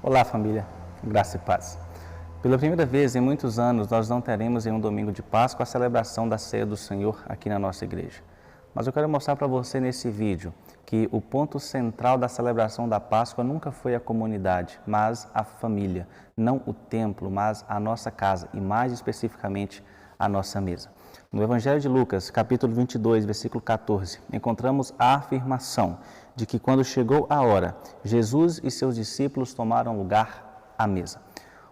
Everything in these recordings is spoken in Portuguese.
Olá, família. Graça e paz. Pela primeira vez em muitos anos, nós não teremos em um domingo de Páscoa a celebração da Ceia do Senhor aqui na nossa igreja. Mas eu quero mostrar para você nesse vídeo que o ponto central da celebração da Páscoa nunca foi a comunidade, mas a família. Não o templo, mas a nossa casa e, mais especificamente, a nossa mesa. No Evangelho de Lucas, capítulo 22, versículo 14, encontramos a afirmação de que quando chegou a hora, Jesus e seus discípulos tomaram lugar à mesa.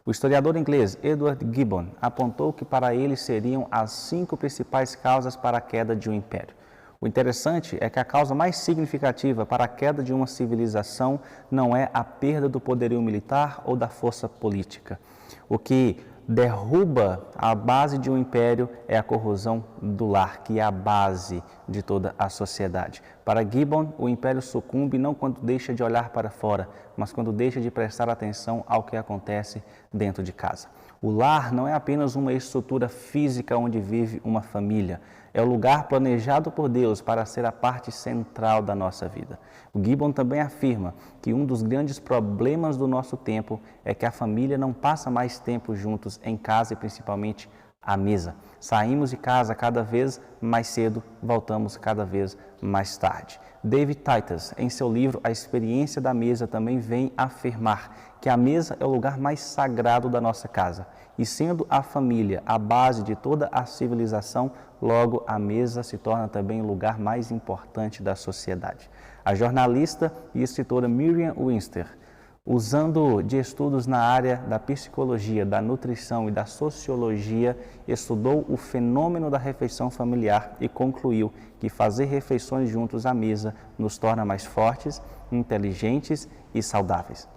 O historiador inglês Edward Gibbon apontou que para ele seriam as 5 principais causas para a queda de um império. O interessante é que a causa mais significativa para a queda de uma civilização não é a perda do poderio militar ou da força política. O que derruba a base de um império é a corrosão do lar, que é a base de toda a sociedade. Para Gibbon, o império sucumbe não quando deixa de olhar para fora, mas quando deixa de prestar atenção ao que acontece dentro de casa. O lar não é apenas uma estrutura física onde vive uma família, é o lugar planejado por Deus para ser a parte central da nossa vida. O Gibbon também afirma que um dos grandes problemas do nosso tempo é que a família não passa mais tempo juntos em casa e principalmente à mesa. Saímos de casa cada vez mais cedo, voltamos cada vez mais tarde. David Titus, em seu livro A Experiência da Mesa, também vem afirmar que a mesa é o lugar mais sagrado da nossa casa. E sendo a família a base de toda a civilização, logo a mesa se torna também o lugar mais importante da sociedade. A jornalista e escritora Miriam Winster, usando de estudos na área da psicologia, da nutrição e da sociologia, estudou o fenômeno da refeição familiar e concluiu que fazer refeições juntos à mesa nos torna mais fortes, inteligentes e saudáveis.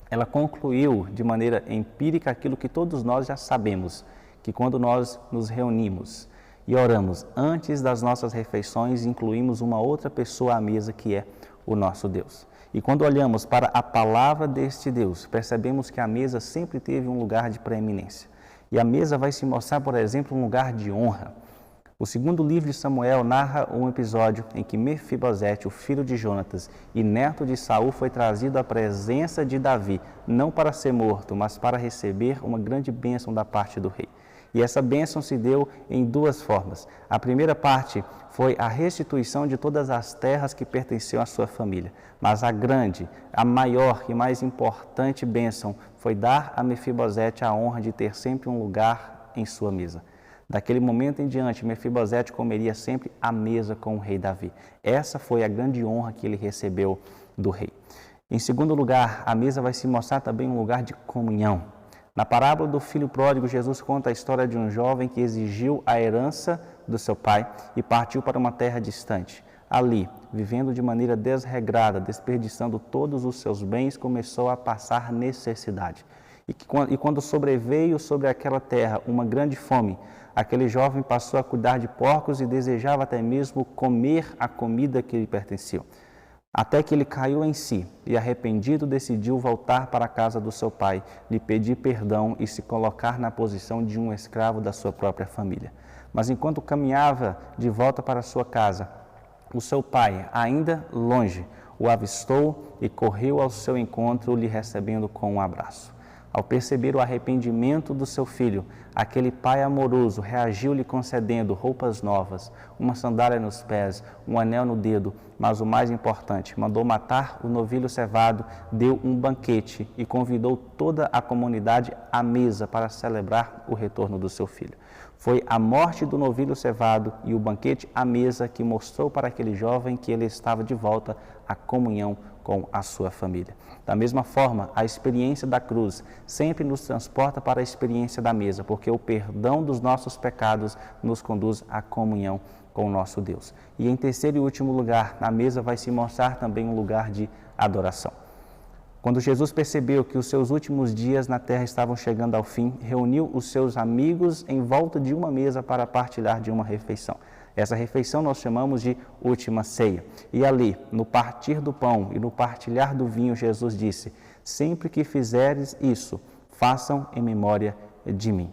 Ela concluiu de maneira empírica aquilo que todos nós já sabemos, que quando nós nos reunimos e oramos antes das nossas refeições, incluímos uma outra pessoa à mesa, que é o nosso Deus. E quando olhamos para a palavra deste Deus, percebemos que a mesa sempre teve um lugar de preeminência. E a mesa vai se mostrar, por exemplo, um lugar de honra. O segundo livro de Samuel narra um episódio em que Mefibosete, o filho de Jonatas e neto de Saul, foi trazido à presença de Davi, não para ser morto, mas para receber uma grande bênção da parte do rei. E essa bênção se deu em 2 formas. A primeira parte foi a restituição de todas as terras que pertenciam à sua família. Mas a grande, a maior e mais importante bênção foi dar a Mefibosete a honra de ter sempre um lugar em sua mesa. Daquele momento em diante, Mefibosete comeria sempre à mesa com o rei Davi. Essa foi a grande honra que ele recebeu do rei. Em segundo lugar, a mesa vai se mostrar também um lugar de comunhão. Na parábola do filho pródigo, Jesus conta a história de um jovem que exigiu a herança do seu pai e partiu para uma terra distante. Ali, vivendo de maneira desregrada, desperdiçando todos os seus bens, começou a passar necessidade. E quando sobreveio sobre aquela terra uma grande fome, aquele jovem passou a cuidar de porcos e desejava até mesmo comer a comida que lhe pertencia. Até que ele caiu em si e, arrependido, decidiu voltar para a casa do seu pai, lhe pedir perdão e se colocar na posição de um escravo da sua própria família. Mas enquanto caminhava de volta para sua casa, o seu pai, ainda longe, o avistou e correu ao seu encontro, lhe recebendo com um abraço. Ao perceber o arrependimento do seu filho, aquele pai amoroso reagiu-lhe concedendo roupas novas, uma sandália nos pés, um anel no dedo, mas o mais importante, mandou matar o novilho cevado, deu um banquete e convidou toda a comunidade à mesa para celebrar o retorno do seu filho. Foi a morte do novilho cevado e o banquete à mesa que mostrou para aquele jovem que ele estava de volta à comunhão com a sua família. Da mesma forma, a experiência da cruz sempre nos transporta para a experiência da mesa, porque o perdão dos nossos pecados nos conduz à comunhão com o nosso Deus. E em terceiro e último lugar, a mesa vai se mostrar também um lugar de adoração. Quando Jesus percebeu que os seus últimos dias na terra estavam chegando ao fim, reuniu os seus amigos em volta de uma mesa para partilhar de uma refeição. Essa refeição nós chamamos de última ceia. E ali, no partir do pão e no partilhar do vinho, Jesus disse: sempre que fizeres isso, façam em memória de mim.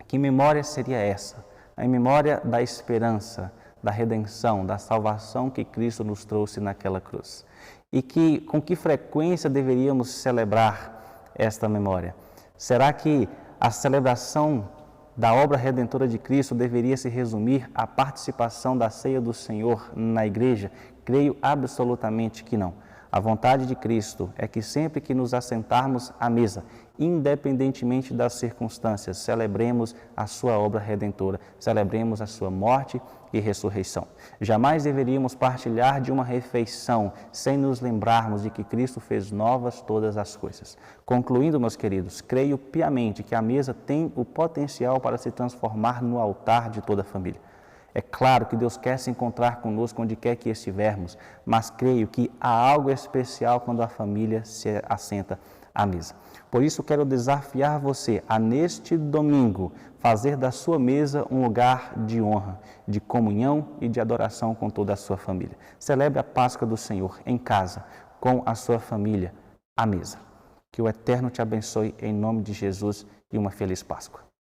Que memória seria essa? A memória da esperança, da redenção, da salvação que Cristo nos trouxe naquela cruz. E com que frequência deveríamos celebrar esta memória. Será que a celebração da obra redentora de Cristo deveria se resumir à participação da ceia do Senhor na igreja? Creio absolutamente que não. A vontade de Cristo é que sempre que nos assentarmos à mesa, independentemente das circunstâncias, celebremos a sua obra redentora, celebremos a sua morte e ressurreição. Jamais deveríamos partilhar de uma refeição sem nos lembrarmos de que Cristo fez novas todas as coisas. Concluindo, meus queridos, creio piamente que a mesa tem o potencial para se transformar no altar de toda a família. É claro que Deus quer se encontrar conosco onde quer que estivermos, mas creio que há algo especial quando a família se assenta à mesa. Por isso, quero desafiar você a, neste domingo, fazer da sua mesa um lugar de honra, de comunhão e de adoração com toda a sua família. Celebre a Páscoa do Senhor em casa, com a sua família, à mesa. Que o Eterno te abençoe em nome de Jesus e uma feliz Páscoa.